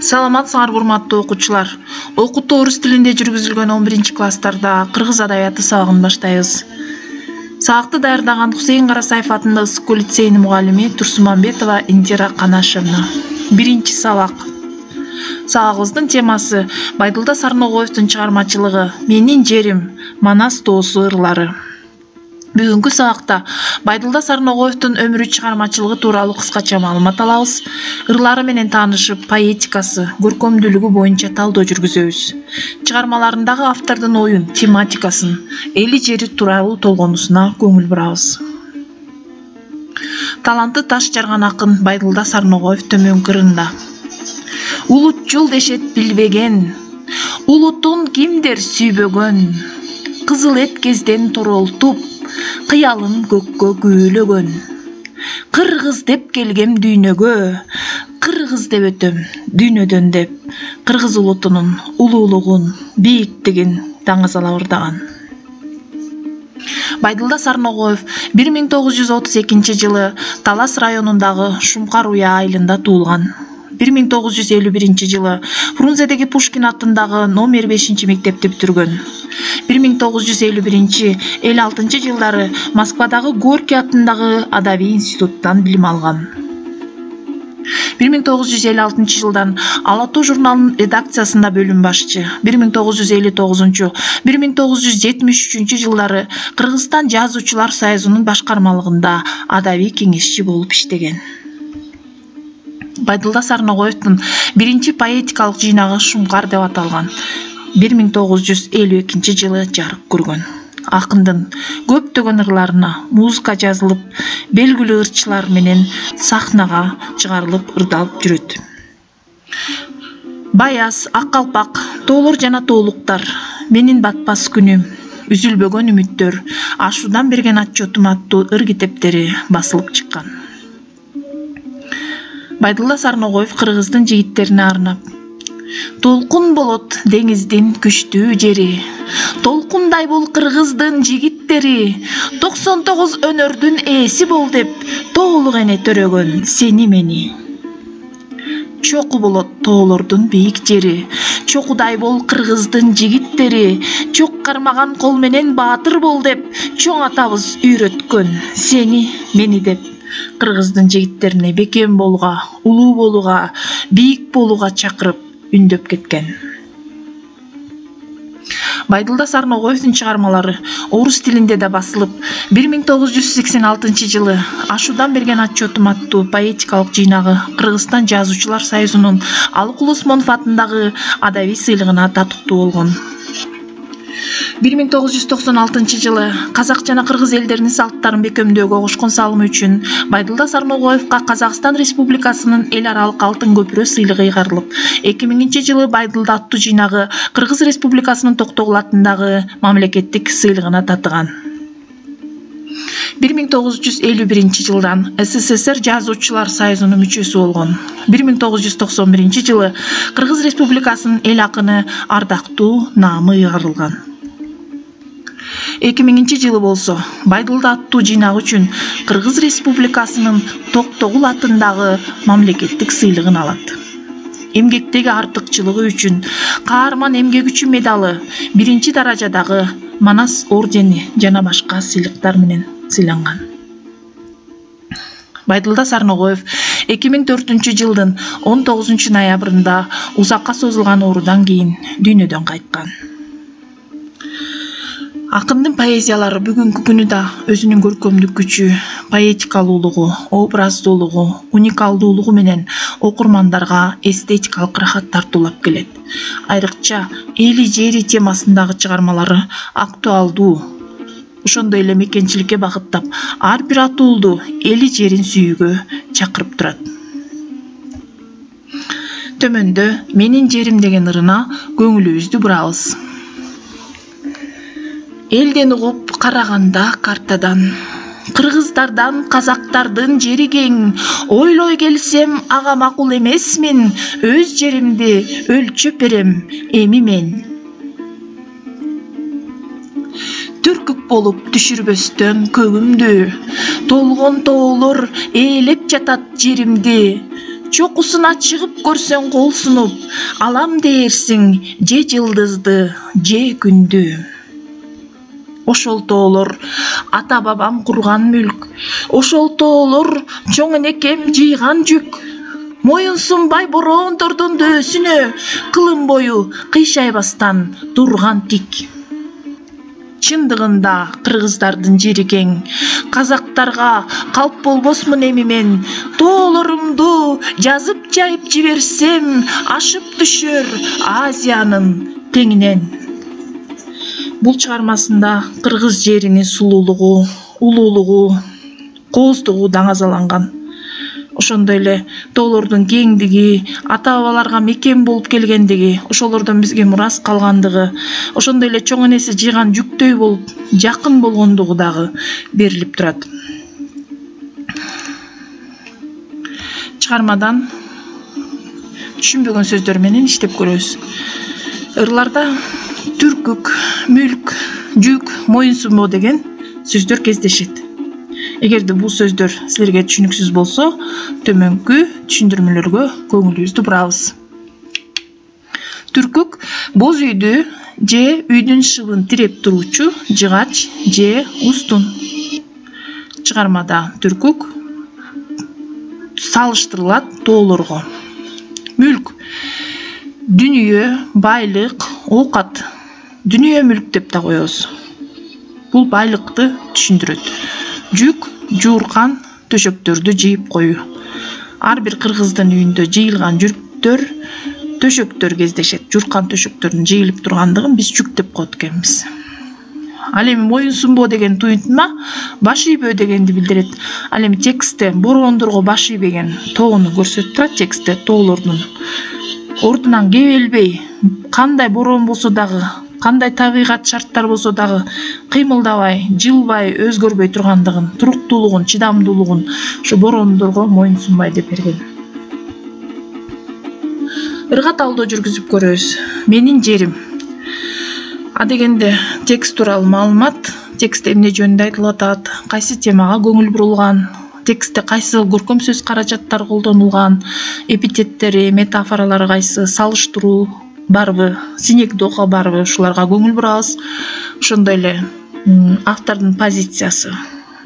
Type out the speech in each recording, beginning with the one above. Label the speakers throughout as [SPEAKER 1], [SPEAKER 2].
[SPEAKER 1] Саламатсыңар урматтуу окуучулар. Окутуу орус тилинде жүргүзүлгөн 11-класстарда кыргыз адабияты сабагын баштайбыз. Сабакты даярдаган Хусейин Карасаев атындагы Ысык-Көл лицейинин мугалими Турсунмамбетова Индира Канашевна. Биринчи сабак. Сабагыбыздын темасы Байдылда Сарногоевдун чыгармачылыгы «Менин жерим, Манас тоосу ырлары». Бүгүнкү сабакта Байдылда Сарногоевдун өмүрү чыгармачылыгы тууралуу кыскача маалымат алабыз. Ырлары менен таанышып, поэтикасы, көркөмдүүлүгү боюнча талдоо жүргүзөбүз. Чыгармаларындагы автордун оюн, тематикасын, эли жери тууралуу толгонусуна көңүл бурабыз. Таланты таш жарган акын Байдылда Сарногоев төмөнкү ырында. Улутчул дешет билбеген, улутун кимдер сүйбөгөн, кызыл эт кезден торолтуп, кыялын көккө күүлөгөн. Кыргыз деп келгем дүйнөгө, кыргыз деп өтөм дүйнөдөн деп, кыргыз улутунун улуулугун, бийиктигин даңазалап ырдаган. Байдылда Сарногоев 1932 жылы Талас районундагы Шумкар Уя айылында туулган. 1951 жылы Фрунзедеги Пушкин атындагы номер 5 мектепти бүтүргөн. 1951-56 жылдары Москвадагы Горький атындагы Адабий институттан билим алган. 1956 жылдан Ала тоо журналынын редакциясында бөлүм башчы. 1959-1973 жылдары Кыргызстан жазуучулар союзунун башкармалыгында адабий кеңешчи болуп иштеген. Байдылда Сарногоевдун биринчи поэтикалык жыйнагы Шумкар деп аталган. 1952 жылы жарык көргөн. Акындын көптөгөн ырларына музыка жазылып, белгилүү ырчылар менен сахнага чыгарылып ырдалып жүрөт. Баяз, Ак калпак, Тоолор жана тоолуктар, Менин батпас күнүм, Үзүлбөгөн үмүттөр, Ашуудан берген отчетум аттуу ыр китептери басылып чыккан. Байдылда Сарногоев кыргыздын жигиттерине арнап: толкун болот деңиздин күчтүү жери, толкундай бул кыргыздын жигиттери, 99 өнөрдүн ээси бол деп, тоолук эне төрөгөн сени мени. Чоку болот тоолордун бийик жери, чокудай бол кыргыздын жигиттери, чок кармаган кол менен баатыр бол деп, чоң атабыз үйрөткөн сени мени деп, кыргыздын жигиттерине бекем болууга, улуу болууга, бийик болууга чакырып үндөп кеткен. Байдылда Сарногоевдун чыгармалары орус тилинде да басылып, 1986 жылы Ашуудан берген отчетум аттуу поэтикалык жыйнагы Кыргызстан жазуучулар союзунун Алык Усмонов атындагы адабий сыйлыгына татыктуу болгон. 1996 жылы казак жана кыргыз элдеринин салттарын бекемдөөгө кошкон салымы үчүн Байдылда Сарногоевка Казакстан Республикасынын эл аралык алтын көпүрө сыйлыгы ыйгарылып, 2000 жылы Байдылда аттуу жыйнагы Кыргыз Республикасынын Токтогул атындагы мамлекеттик сыйлыгына татыган. 1951 жылдан СССР жазуучулар союзунун мүчөсү болгон. 1991 жылы Кыргыз Республикасынын эл акыны ардактуу наамы ыйгарылган. 2000 жылы болсо Байдылда аттуу жыйнак үчүн Кыргыз Республикасынын Токтогул атындагы мамлекеттик сыйлыгын алат. Эмгектеги артыкчылыгы үчүн Каарман эмгек үчүн медалы, 1-чи даражадагы Манас ордени жана башка сыйлыктар менен сыйланган. Байдылда Сарногоев 2004 жылдын 19 ноябрында узакка созулган оорудан кийин дүйнөдөн кайткан. Акындын поэзиялары бүгүнкү күнү да өзүнүн көркөмдүк күчү, поэтикалуулугу, образдуулугу, уникалдуулугу менен окурмандарга эстетикалык рахат тартуулап келет. Айрыкча эли жери темасындагы чыгармалары актуалдуу, ошондой эле мекенчиликке багыттап, ар бир атуулду эли жерин сүйүүгө чакырып турат. Төмөндө Менин жерим деген ырына көңүлүбүздү бурабыз. Элден угуп караганда картадан, кыргыздардан казактардын жери кең, ойлой келсем ага макул эмесмин, өз жеримди өлчөп берем эми мен. Түркүк болуп түшүрбөстөн көгүмдү, толгон тоолор ээлеп жатат жеримди, чокусуна чыгып көрсөң кол сунуп, алам дээрсиң же жылдызды, же күндү. Ошол тоолор ата бабам курган мүлк, ошол тоолор чоң энекем жыйган жүк. Моюн сунбай бороондордун дөсүнө, кылым бою кыйшайбастан турган тик. Чындыгында кыргыздардын жери кең, казактарга калп болбосмун эми мен. Тоолорумду жазып жайып жиберсем, ашып түшөр Азиянын теңинен. Бул чыгармасында кыргыз жеринин сулуулугу, улуулугу, кооздугу даңазаланган. Ошондой эле тоолордун кеңдиги, ата-бабаларга мекен болуп келгендиги, ошолордон бизге мурас калгандыгы, ошондой эле чоң энеси жыйган жүктөй болуп, жакын болгондугу дагы берилип турат. Чыгармадан түшүнбөгөн сөздөр менен иштеп көрөбүз. Ырларда түркүк, мүлк, жүк, моюнсунбоо деген сөздөр кездешет. Эгерде бул сөздөр силерге түшүнүксүз болсо, төмөнкү түшүндүрмөлөргө көңүлүбүздү бурабыз. Түркүк боз үйдү же үйдүн шыбын тиреп туруучу жыгач же устун. Чыгармада түркүк салыштырылат тоолорго. Мүлк дүнүйө, байлык, оокат. Дүнүйө мүлк деп да коебуз. Бул байлыкты түшүндүрөт. Жүк жууркан төшөктөрдү жыйып коюу. Ар бир кыргыздын үйүндө жыйылган жүрктөр, төшөктөр кездешет. Жууркан төшөктөрдүн жыйылып тургандыгын биз жүк деп коет экенбиз. Ал эми моюнсунбоо деген туюнтма баш ийбөө дегенди билдирет. Ал эми текстте бороондорго баш ийбеген тоону көрсөтүп турат. Текстте тоолордун ордунан кебелбей, кандай бороон болсо дагы, кандай табигат шарттар болсо дагы кыймылдабай, жылбай, өзгөрбөй тургандыгын, туруктуулугун, чыдамдуулугун ушу бороондорго моюнсунбай деп берген. Ырга талдоо жүргүзүп көрөбүз. Менин жерим. А дегенде текст тууралуу маалымат, текстте эмне жөнүндө айтылып атат, кайсы темага көңүл бурулган, текстте кайсы көркөм сөз каражаттары колдонулган, эпитеттери, метафоралары кайсы, салыштыруу барбы, синекдоого барбы, ушуларга көңүл бурабыз. Ошондой эле автордун позициясы,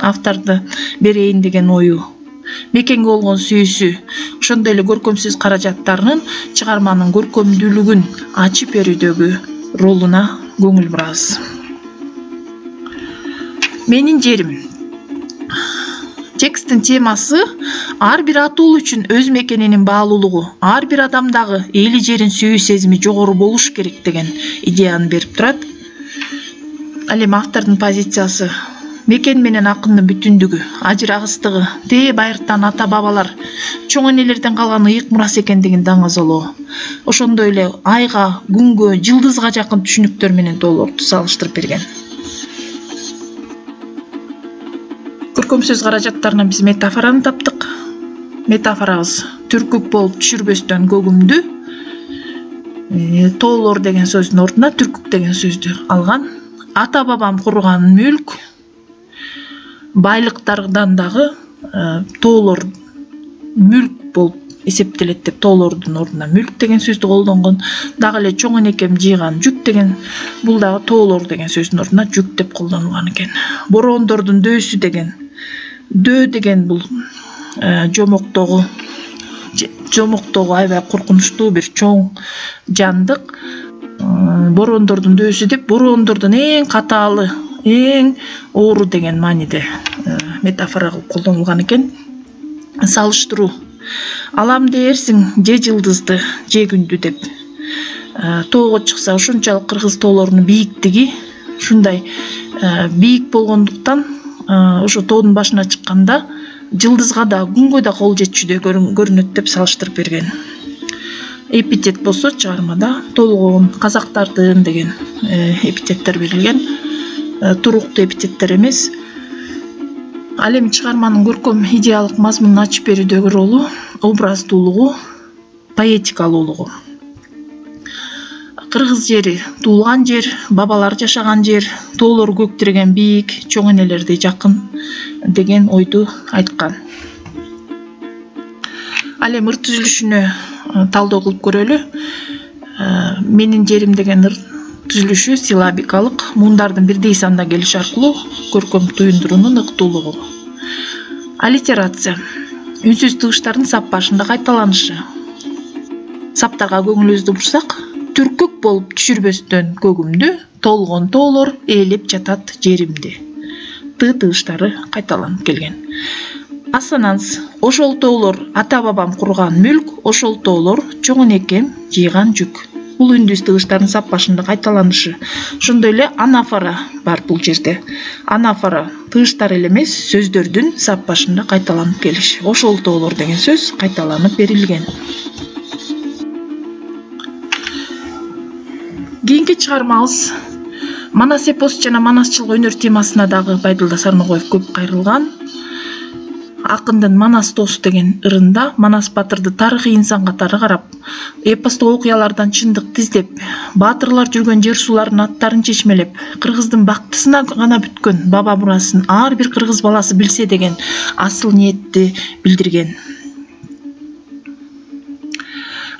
[SPEAKER 1] авторду берейин деген ою, мекенге болгон сүйүүсү, ошондой эле көркөм сөз каражаттарынын чыгарманын көркөмдүүлүгүн ачып берүүдөгү ролуна көңүл бурабыз. Менин жерим. Тексттин темасы ар бир атуу үчүн өз мекенинин баалуулугу, ар бир адамдагы эли жерин сүйүү сезими жогору болуш керек деген идеяны берип турат. Ал эми автордун позициясы мекен менен акындын бүтүндүгү, ажырагыстыгы, тээ байыртан ата-бабалар, чоң энелерден калган ыйык мурас экендигин даңазалоо. Ошондой эле айга, күнгө, жылдызга жакын түшүнүктөр менен тоолорду салыштырып берген. Көркөм сөз каражаттарынан биз метафораны таптык. Метафорабыз түркүк болуп түшүрбөстөн көгүмдү. Тоолор деген сөздүн ордуна түркүк деген сөздү алган. Ата-бабам курган мүлк. Байлыктардан дагы тоолор мүлк болуп эсептелет деп тоолордун ордуна мүлк деген сөздү колдонгон. Дагы эле чоң энекем жыйган жүк деген, бул дагы тоолор деген сөздүн ордуна жүк деп колдонулган экен. Бороондордун дөсү деген, дөө деген бул жомоктогу аябай коркунучтуу бир чоң жандык. Бороондордун дөсү деп бороондордун эң катаалы, эң оору деген мааниде метафора кылып колдонулган экен. Салыштыруу. Алам дээрсиң же жылдызды, же күндү деп. Тоого чыкса ошончалык кыргыз тоолорунун бийиктиги ушундай бийик болгондуктан ошо тоонун башына чыкканда жылдызга да, күнгө да кол жетчүдөй көрүнөт деп салыштырып берген. Эпитет болсо чыгармада толгон, казактардын деген эпитеттер берилген. Туруктуу эпитеттер эмес. Ал эми чыгарманын көркөм идеялык мазмунун ачып берүүдөгү ролу образдуулугу, поэтикалуулугу. Кыргыз жери туулган жер, бабалар жашаган жер, тоолор көктүрген бийик, чоң энелерди жакын деген ойду айткан. Ал эми ыр түзүлүшүнө талдоо кылып көрөлү. Менин жерим деген ыр түзүлүшү силлабикалык муундардын бирдей санда келиши аркылуу көркөм туюндуруунун ыктуулугу. Аллитерация үнсүз тыгыштардын сап башында кайталанышы. Саптарга көңүлүбүздү бурсак, түркүк болуп түшүрбөстөн көгүмдү, толгон тоолор ээлеп жатат жеримди. Ты тыгыштары кайталанып келген. Ассонанс ошол тоолор ата бабам курган мүлк, ошол тоолор чоң энекем жыйган жүк. Бул үнсүз тыгыштардын сап башында кайталанышы. Ошондой эле анафора бар бул жерде. Анафора тыгыштар эле эмес, сөздөрдүн сап башында кайталанып келиши. Ошол тоолор деген сөз кайталанып берилген. Кийинки чыгармабыз Манас эпос жана манасчылык өнөр темасына дагы Байдылда Сарногоев көп кайрылган. Акындын Манас тоосу деген ырында Манас батырды тарыхый инсан катары карап, эпостук окуялардан чындык тиздеп, баатырлар жүргөн жер суулардын аттарын чечмелеп, кыргыздын бактысына гана бүткөн баба мурасын ар бир кыргыз баласы билсе деген асыл ниетти билдирген.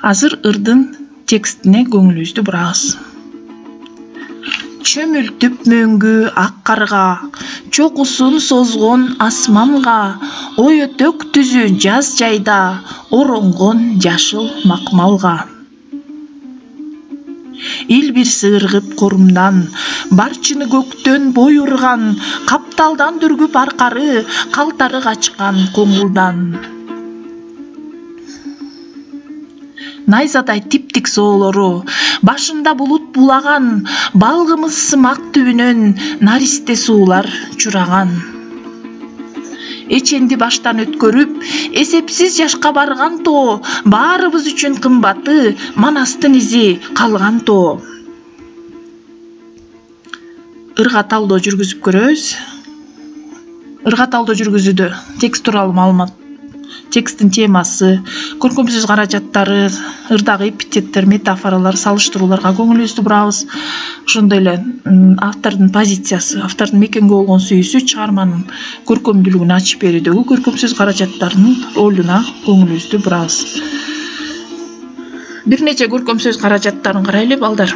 [SPEAKER 1] Азыр ырдын текстине көңүлүбүздү бурабыз. Чөмүлтүп мөңгү ак карга, чокусун созгон асманга, ой өтөк түзү жаз жайда, оронгон жашыл макмалга. Ил бир сыыргып корумдан, барчыны көктөн бой урган, капталдан дүргүп аркары, калтары качкан коңулдан. Найзадай типтик соолору, башында булут булаган, балгымыз сымак түбүнөн наристе суулар чураган. Эченди баштан өткөрүп, эсепсиз жашка барган тоо, баарыбыз үчүн кымбаты, Манастын изи калган тоо. Ырга талдоо жүргүзүп көрөбүз. Ырга талдоо жүргүзүүдө текст тууралуу маалымат, тексттин темасы, көркөм сөз каражаттары, ырдагы эпитеттер, метафоралар, салыштырууларга көңүлүбүздү бурабыз. Ошондой эле автордун позициясы, автордун мекенге болгон сүйүүсү чыгарманын көркөмдүүлүгүн ачып берүүдөгү көркөм сөз каражаттарынын ролуна көңүлүбүздү бурабыз. Бир нече көркөм сөз каражаттарын карайлы балдар.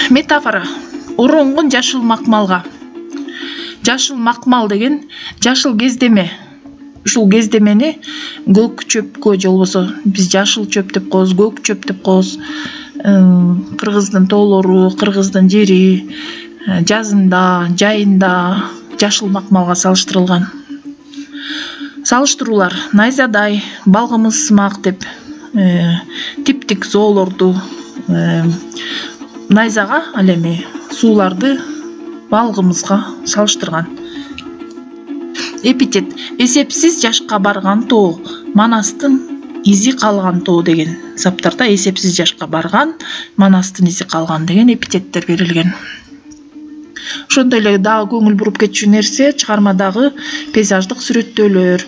[SPEAKER 1] Метафора. Оронгон жашыл макмалга. Жашыл макмал деген жашыл кездеме. Ушул кездемени көк чөпкө же болбосо биз жашыл чөп деп коебуз, көк чөп деп коебуз. Кыргыздын тоолору, кыргыздын жери жазында, жайында жашыл макмалга салыштырылган. Салыштыруулар найзадай, балгымыз сымак деп типтик зоолорду найзага, ал эми сууларды балгымызга салыштырган. Эпитет эсепсиз жашка барган тоо, Манастын изи калган тоо деген саптарда эсепсиз жашка барган, Манастын изи калган деген эпитеттер берилген. Ошондой эле дагы көңүл буруп кетчү нерсе чыгармадагы пейзаждык сүрөттөөлөр.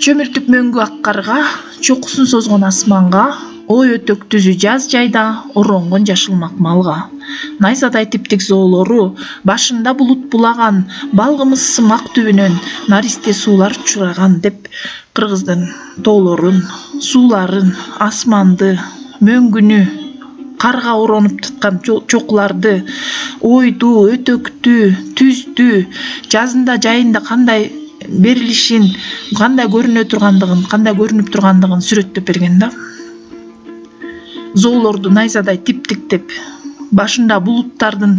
[SPEAKER 1] Чөмүлтүп мөңгү ак карга, чокусун созгон асманга, ой өтөк түзү жаз жайда, оронгон жашыл макмалга. Найзадай типтик зоолору, башында булут булаган, балгымыз сымак түбүнөн наристе суулар чураган деп кыргыздын тоолорун, сууларын, асманды, мөңгүнү, карга оронуп туткан чокуларды, ойду, өтөктү, түздү, жазында жайында кандай берилишин, кандай көрүнүп тургандыгын сүрөттөп берген да. Зоолорду найзадай типтик деп, башында булуттардын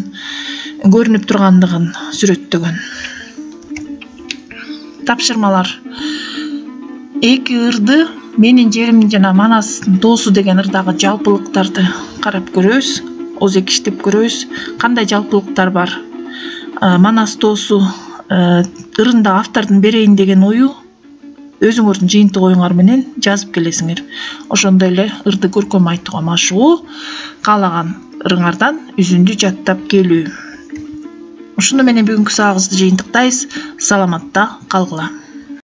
[SPEAKER 1] көрүнүп тургандыгын сүрөттөгөн. Тапшырмалар. Эки ырды менин жерим жана Манастын тоосу деген ырдагы жалпылыктарды карап көрөбүз, озекиштеп көрөбүз. Кандай жалпылыктар бар? Манас тоосу ырында автордун берейин деген ою өзүңөрдүн жыйынтык оюңар менен жазып келесиңер. Ошондой эле ырды көркөм айтууга машыгуу, каалаган ырыңардан үзүндү жаттап келүү. Ушуну менен бүгүнкү сабагыбызды жыйынтыктайбыз. Саламатта калгыла.